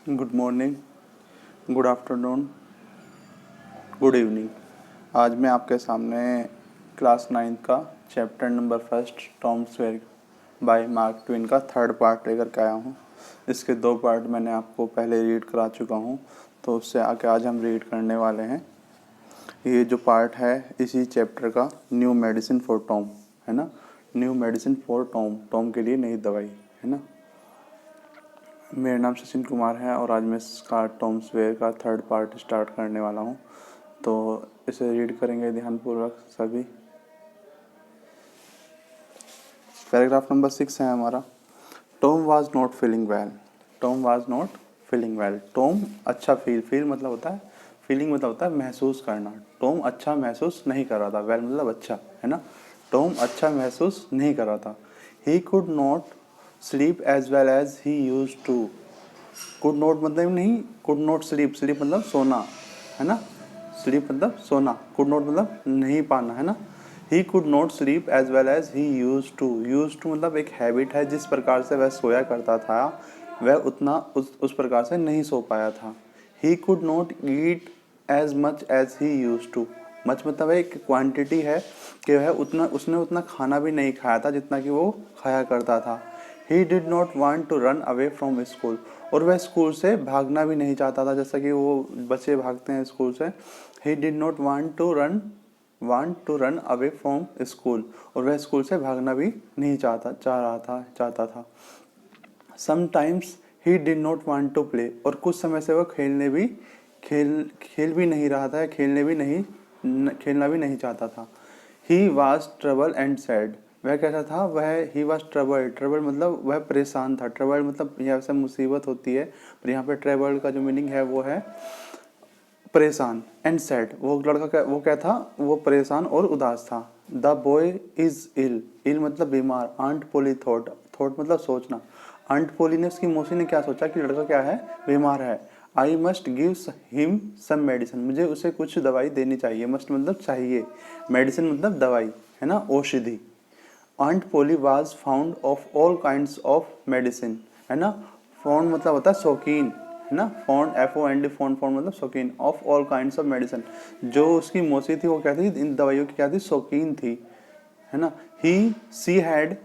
Good morning, good afternoon, good evening. आज मैं आपके सामने क्लास 9 का chapter number first Tom Sawyer bye mark Twain का थर्ड पार्ट लेकर के आया हूँ। इसके 2 पार्ट मैंने आपको पहले रीड करा चुका हूँ, तो उससे आगे आज हम रीड करने वाले हैं। ये जो पार्ट है इसी चैप्टर का न्यू मेडिसिन फॉर टॉम है ना, new medicine for Tom, Tom के लिए नई दवाई है ना। मेरा नाम सचिन कुमार है और आज मैं इसका टॉम सॉयर का थर्ड पार्ट स्टार्ट करने वाला हूँ, तो इसे रीड करेंगे ध्यानपूर्वक सभी। पैराग्राफ नंबर 6 है हमारा। Tom was not feeling well. Tom was not feeling well. Tom अच्छा फील मतलब होता है, फीलिंग मतलब होता है महसूस करना। टॉम अच्छा महसूस नहीं कर रहा था, वेल मतलब अच्छा है ना। टॉम अच्छा महसूस नहीं कर रहा था। He could not sleep as well as he use to. Could not मतलब नहीं, कुड नॉट स्लीप, स्लीप मतलब सोना है ना, स्लीप मतलब सोना, कुड नॉट मतलब नहीं पाना है ना। He could not sleep as well as he use to. Use to मतलब एक हैबिट है, जिस प्रकार से वह सोया करता था वह उतना उस प्रकार से नहीं सो पाया था। He could not eat as much as he use to. Much मतलब एक क्वांटिटी है कि वह उसने उतना खाना भी नहीं खाया था जितना कि वो खाया करता था। He did not want to run away from school. और वह स्कूल से भागना भी नहीं चाहता था, जैसा कि वो बच्चे भागते हैं स्कूल से। He did not want to run away from school. और वह स्कूल से भागना भी नहीं चाहता था। Sometimes he did not want to play. और कुछ समय से वह खेल भी नहीं रहा था, खेलना भी नहीं चाहता था। He was trouble and sad. वह कैसा था, वह ही वॉज ट्रबल मतलब वह परेशान था। ट्रबल मतलब यहाँ से मुसीबत होती है, पर यहाँ पे ट्रबल का जो मीनिंग है वो है परेशान। एंड सैड वो लड़का वो क्या था, वो परेशान और उदास था। द बॉय इज इल मतलब बीमार। आंट पोली थॉट मतलब सोचना। आंट पोली ने, उसकी मौसी ने क्या सोचा कि लड़का क्या है, बीमार है। I must give him some medicine. मुझे उसे कुछ दवाई देनी चाहिए। मस्ट मतलब चाहिए, मेडिसिन मतलब दवाई है ना, औषधि। Aunt Polly was fond of all kinds of medicine है ना। फाउंड मतलब होता है शौकीन है ना, फाउंड FOND फाउंड मतलब शौकीन, of all kinds of medicine. जो उसकी मौसी थी वो क्या थी, इन दवाइयों की क्या थी, शौकीन थी है ना। She had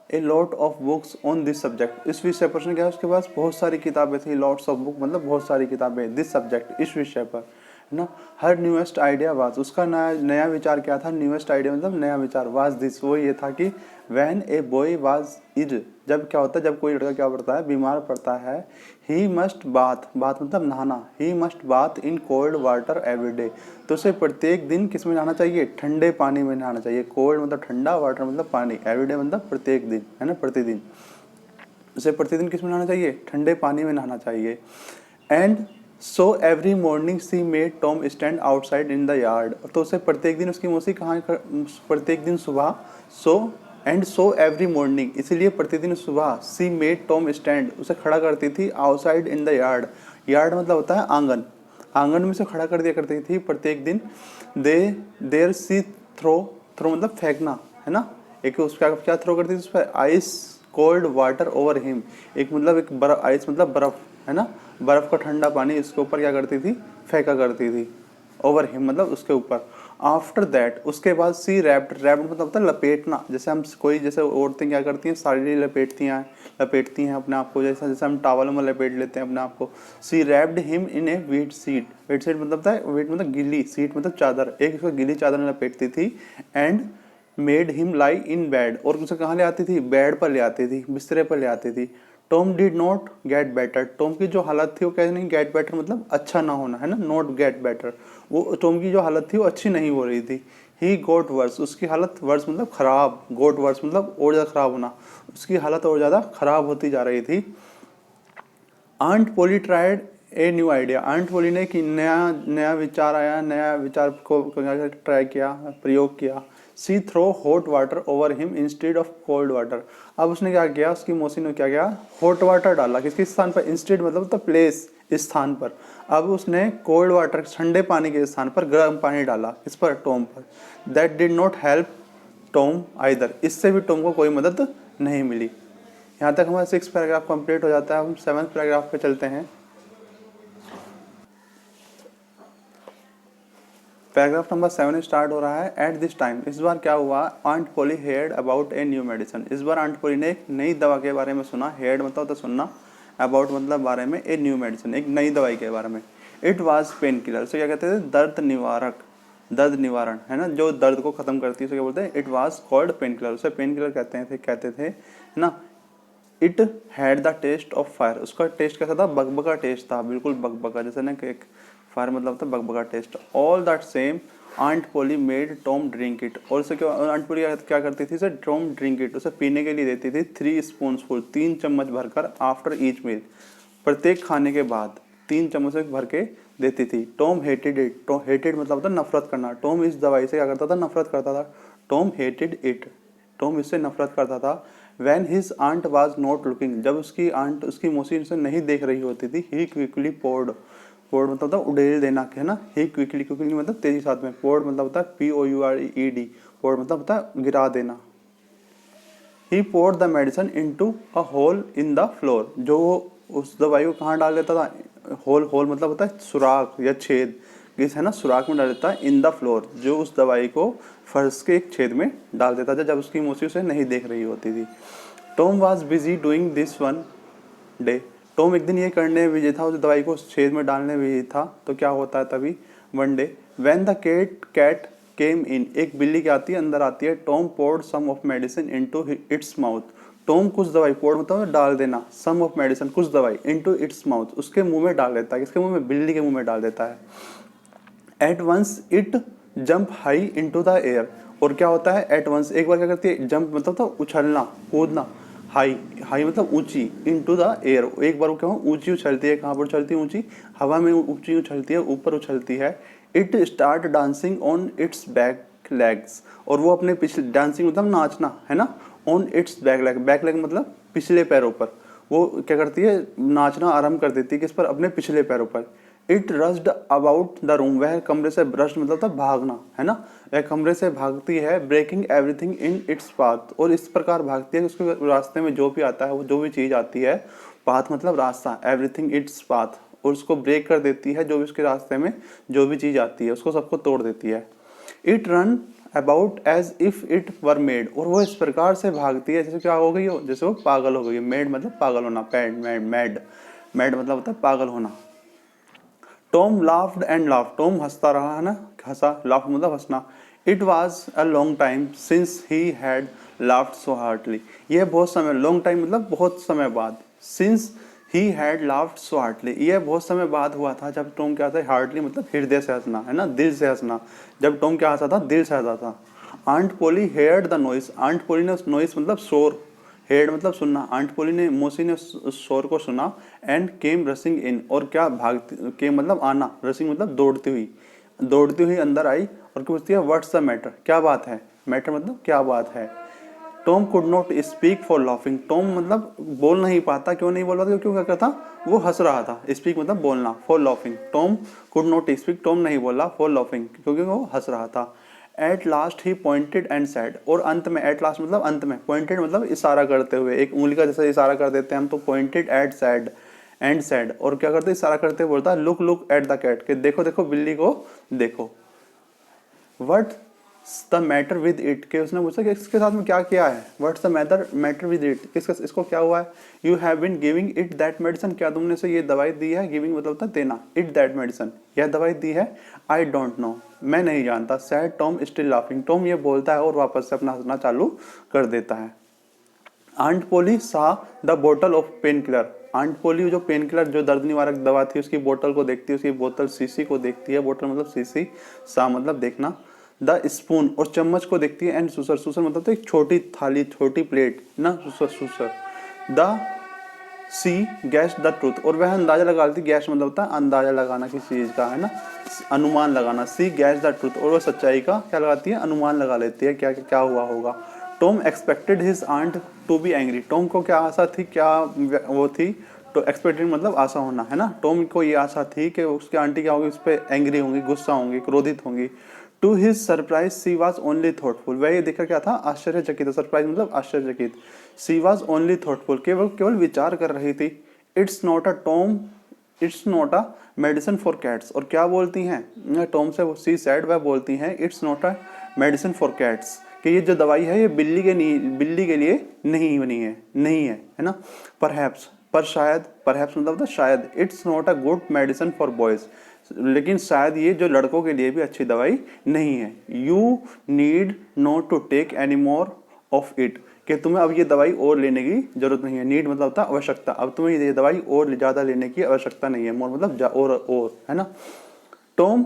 a lot of books on this subject. इस विषय पर क्या है, उसके पास बहुत सारी किताबें थी। लॉट्स ऑफ बुक मतलब बहुत सारी किताबें, दिस सब्जेक्ट इस विषय पर है ना। हर न्यूएस्ट आइडिया वाज, उसका नया विचार क्या था, न्यूएस्ट आइडिया मतलब नया विचार। वाज दिस वो ये था कि when a boy was ill, जब क्या होता है, जब कोई लड़का क्या पड़ता है, बीमार पड़ता है। ही मस्ट बाथ मतलब नहाना। He must bath in cold water every day. तो उसे प्रत्येक दिन किस में नहाना चाहिए, ठंडे पानी में नहाना चाहिए। कोल्ड मतलब ठंडा, वाटर मतलब पानी, एवरीडे मतलब प्रत्येक दिन है ना, प्रतिदिन। उसे प्रतिदिन किस में नहाना चाहिए, ठंडे पानी में नहाना चाहिए। And so every morning C made Tom stand outside in the yard. तो उसे प्रत्येक दिन उसकी मौसी प्रत्येक दिन सुबह सो एवरी मॉर्निंग, इसीलिए प्रतिदिन सुबह सी मेड टॉम स्टैंड, उसे खड़ा करती थी outside in the yard. Yard मतलब होता है आंगन, आंगन में से खड़ा कर दिया करती थी प्रत्येक दिन। देर सी थ्रो मतलब फेंकना है ना। एक उसका क्या थ्रो करती थी उस पर, ice cold water over him. एक मतलब एक बर्फ, आइस मतलब बर्फ है ना, बर्फ का ठंडा पानी इसके ऊपर क्या करती थी, फेंका करती थी। ओवर हिम मतलब उसके ऊपर। आफ्टर दैट उसके बाद सी रैप्ड मतलब होता है लपेटना। जैसे हम कोई, जैसे औरतें क्या करती हैं, साड़ी लपेटती हैं अपने आप को, जैसे हम टावल में लपेट लेते हैं अपने आप को। She wrapped him in a wet sheet. Wet sheet मतलब होता है, वीट मतलब गीली, सीट मतलब चादर, एक उसको गीली चादर में लपेटती थी। And made him lie in bed. और उसे कहाँ ले आती थी, बेड पर ले आती थी, बिस्तरे पर ले आती थी। Tom did not get better. Tom की जो हालत थी वो कैसे नहीं, गेट बेटर मतलब अच्छा ना होना है ना, नॉट गेट बेटर। वो टॉम की जो हालत थी वो अच्छी नहीं हो रही थी। ही गोट वर्स, उसकी हालत वर्स मतलब खराब, गोट वर्स मतलब और ज़्यादा खराब होना, उसकी हालत और ज़्यादा खराब होती जा रही थी। Aunt Polly tried a new idea. Aunt Polly ने कि नया विचार आया, नया विचार को ट्राई किया, प्रयोग किया। She threw hot water over him instead of cold water. अब उसने क्या किया, उसकी मौसी ने क्या किया, हॉट वाटर डाला किसके स्थान पर, इंस्टेड मतलब तो प्लेस, स्थान पर। अब उसने कोल्ड वाटर ठंडे पानी के स्थान पर गर्म पानी डाला, किस पर, टॉम पर। That did not help Tom either. इससे भी टॉम को कोई मदद नहीं मिली। यहाँ तक हमारा 6th पैराग्राफ कंप्लीट हो जाता है। हम 7th पैराग्राफ पे चलते हैं। पैराग्राफ नंबर 7 स्टार्ट हो रहा है एट दिस टाइम। इस बार क्या हुआ, Aunt Polly heard about a new medicine. इस बार आंट पोली ने एक नई दवा के बारे में सुना। हेयर्ड मतलब होता सुनना, अबाउट मतलब बारे में, ए न्यू मेडिसिन एक नई दवाई के बारे में। इट वाज पेन किलर, उसे क्या कहते थे, दर्द निवारक, दर्द निवारण है ना, जो दर्द को खत्म करती है उसे क्या बोलते हैं, it was called pain killer, उसे पेन किलर कहते थे ना। It had the taste of fire, उसका टेस्ट कैसा था, बकबका टेस्ट था, बिल्कुल बकबका जैसे ना, एक फायर मतलब होता है बकबका taste. All that same Aunt Polly made Tom drink it, और उसे क्या, आंट पोली क्या करती थी, उसे टॉम ड्रिंक इट, उसे पीने के लिए देती थी 3 स्पूनफुल, 3 चम्मच भरकर, आफ्टर ईच मील, प्रत्येक खाने के बाद 3 चम्मच भर के देती थी। Tom hated it, Tom hated मतलब होता है नफरत करना, टॉम इस दवाई से क्या करता था, नफरत करता था। टॉम हेटेड इट, टॉम इससे नफरत करता था। When his aunt was not looking, जब उसकी आंट, उसकी मौसी उसे नहीं देख रही होती थी, he quickly poured, poured मतलब होता है उड़ेल देना है ना, he quickly, quickly मतलब तेजी साथ में, poured मतलब होता है POURED, poured मतलब होता है गिरा देना। He poured the medicine into a hole in the floor, जो उस दवाई को कहाँ डाल देता था, होल, होल मतलब होता है सुराख या छेद, किस है ना, सुराख में डाल देता है, इन द फ्लोर, जो उस दवाई को फर्श के एक छेद में डाल देता था जब उसकी मौसी उसे नहीं देख रही होती थी। Tom was busy doing this one day, Tom एक दिन ये करने में बिजी था, उस दवाई को उस छेद में डालने में बिजी था। तो क्या होता है तभी, one day when the cat came in, एक बिल्ली क्या आती है, अंदर आती है। Tom poured some of medicine into its mouth, Tom कुछ दवाई, पोर्ड मतलब डाल देना, सम ऑफ मेडिसिन कुछ दवाई, इनटू इट्स माउथ उसके मुंह में डाल देता है, किसके मुंह में, बिल्ली के मुंह में डाल देता है। At once it jump high into the air, और क्या होता है, एट वंस एक बार क्या करती है, जंप मतलब तो उछलना, कूदना, हाई, हाई मतलब ऊंची, इनटू द एयर एक बार क्या ऊंची उछलती है, कहाँ पर उछलती है, ऊंची हवा में ऊंची उछलती है, ऊपर उछलती है। It start dancing on it's back legs, और वो अपने पिछले, डांसिंग मतलब नाचना है ना, on it's back leg, back leg मतलब पिछले पैरों पर, वो क्या करती है, नाचना आरंभ कर देती है, किस पर, अपने पिछले पैरों पर। It rushed about the room, वह कमरे से, रश्ड मतलब था भागना है ना, वह कमरे से भागती है। Breaking everything in its path, और इस प्रकार भागती है कि उसके रास्ते में जो भी आता है, वो जो भी चीज आती है, पाथ मतलब रास्ता, एवरीथिंग इट्स पाथ, और उसको ब्रेक कर देती है, जो भी उसके रास्ते में जो भी चीज आती है उसको सबको तोड़ देती है। It run about as if it were mad, और वो इस प्रकार से भागती है जैसे क्या हो गई हो, जैसे वो पागल हो गई है। मेड मतलब पागल होना, मैड, मैड मतलब होता है पागल होना। Tom laughed and laughed, Tom हंसता रहा है ना, हंसा, लाफ्ड मतलब हंसना। It was a long time since he had laughed so heartily, यह बहुत समय, लॉन्ग टाइम मतलब बहुत समय बाद, since he had laughed so heartily, यह बहुत समय बाद हुआ था जब टॉम क्या था, हार्टली मतलब हृदय से हंसना है ना, दिल से हंसना, जब टॉम क्या हंसा था, दिल से हंसा था। Aunt Polly heard the noise, Aunt Polly ने, नॉइस मतलब शोर, हेड मतलब सुनना, आंट पोली ने, मौसी ने उस शोर को सुना। एंड केम रसिंग इन, और क्या भागती, केम मतलब आना, रसिंग मतलब दौड़ती हुई अंदर आई, और पूछती है व्हाट्स द मैटर, क्या बात है, मैटर मतलब क्या बात है। Tom could not speak for laughing, Tom मतलब बोल नहीं पाता, क्यों नहीं बोल पाता, क्यों, क्या करता, वो हंस रहा था। स्पीक मतलब बोलना, for laughing, Tom could not speak, Tom नहीं बोला, फॉर लाफिंग क्योंकि वो हंस रहा था। At last he pointed and said, और अंत में, एट लास्ट मतलब अंत में, पॉइंटेड मतलब इशारा करते हुए, एक उंगली का जैसे इशारा कर देते हैं हम, तो pointed at said and said, और क्या करते, इशारा करते हुए बोलता है look look at the cat, कि देखो देखो बिल्ली को देखो। What the matter with it, के उसने पूछा कि इसके साथ में क्या किया है, what's the matter with it, किसका, इसको क्या हुआ है। You have been giving it that medicine, क्या तुमने इसे ये दवाई दी है, गिविंग मतलब होता है देना, इट दैट मेडिसिन, यह दवाई दी है। आई डोंट नो, मैं नहीं जानता। Sad Tom still laughing, Tom ये बोलता है और वापस से अपना हंसना चालू कर देता है। आंट पोली सा द बोतल ऑफ पेन किलर, आंट पोली जो पेन किलर, जो दर्द निवारक दवा थी, उसकी बोतल को देखती है, उसकी बोतल शीशी को देखती है, बोतल मतलब शीशी, सा मतलब देखना। द स्पून, और चम्मच को देखती है। एंड सुसर, सुसर मतलब तो एक छोटी थाली, छोटी प्लेट ना, saucer saucer. The she guess the truth, और वह अंदाजा लगा लेती, गैस मतलब होता है अंदाजा लगाना किसी चीज का है ना, अनुमान लगाना। सी गैस द ट्रूथ, और वह सच्चाई का क्या लगाती है, अनुमान लगा लेती है, क्या क्या हुआ होगा। Tom expected his aunt to be angry, Tom को क्या आशा थी, क्या वो थी, तो एक्सपेक्टेड मतलब आशा होना है ना, टॉम को ये आशा थी कि उसकी आंटी क्या होगी, उस पर एंग्री होंगी, गुस्सा होंगी, क्रोधित होंगी। To his surprise she was only thoughtful, वह ये देखकर क्या था, आश्चर्यचकित, सरप्राइज मतलब आश्चर्यचकित। सी वॉज ओनली थॉटफुल, केवल केवल विचार कर रही थी। It's not a Tom it's not a medicine for cats. और क्या बोलती हैं टॉम से, सी सेड, वह बोलती हैं it's not a medicine for cats, कि ये जो दवाई है ये बिल्ली के लिए नहीं बनी है, नहीं है ना। परहैप्स, पर शायद, परहैप्स मतलब होता है शायद। It's not a good medicine for boys, लेकिन शायद ये जो लड़कों के लिए भी अच्छी दवाई नहीं है। You need not to take any more of it, कि तुम्हें अब ये दवाई और लेने की जरूरत नहीं है। नीड मतलब होता है आवश्यकता, अब तुम्हें ये दवाई और ज़्यादा लेने की आवश्यकता नहीं है। मोर मतलब और, है ना। टॉम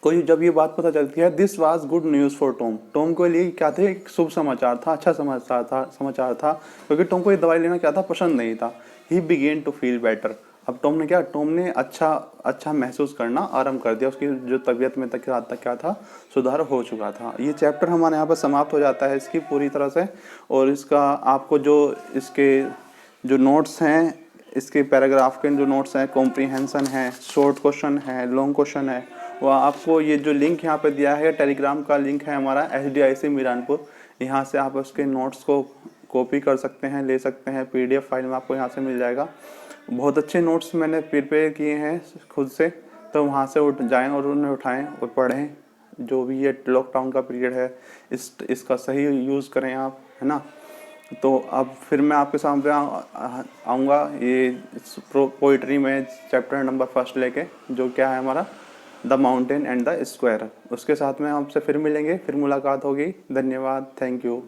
को जब ये बात पता चलती है, this was good news for Tom, Tom के लिए क्या थे, एक शुभ समाचार था, अच्छा समाचार था, क्योंकि टॉम को ये दवाई लेना क्या था, पसंद नहीं था। He began to feel better, अब टॉम ने क्या, टॉम ने अच्छा महसूस करना आरंभ कर दिया, उसकी जो तबीयत में तक क्या था, सुधार हो चुका था। ये चैप्टर हमारे यहाँ पर समाप्त हो जाता है इसकी पूरी तरह से। और इसका आपको जो इसके जो नोट्स हैं, इसके पैराग्राफ के जो नोट्स हैं, कॉम्प्रीहेंशन है, शॉर्ट क्वेश्चन है, लॉन्ग क्वेश्चन है, वह आपको ये जो लिंक यहाँ पे दिया है, टेलीग्राम का लिंक है हमारा SDIC मीरानपुर, यहाँ से आप उसके नोट्स को कॉपी कर सकते हैं, ले सकते हैं, PDF फाइल में आपको यहाँ से मिल जाएगा। बहुत अच्छे नोट्स मैंने प्रिपेयर किए हैं खुद से, तो वहाँ से उठ जाएँ और उन्हें उठाएँ और पढ़ें। जो भी ये लॉकडाउन का पीरियड है, इसका सही यूज़ करें आप, है ना। तो अब फिर मैं आपके सामने आऊँगा ये पोइट्री में चैप्टर नंबर 1 लेके, जो क्या है हमारा the mountain and the square. उसके साथ में आपसे फिर मिलेंगे, फिर मुलाकात होगी। धन्यवाद, थैंक यू।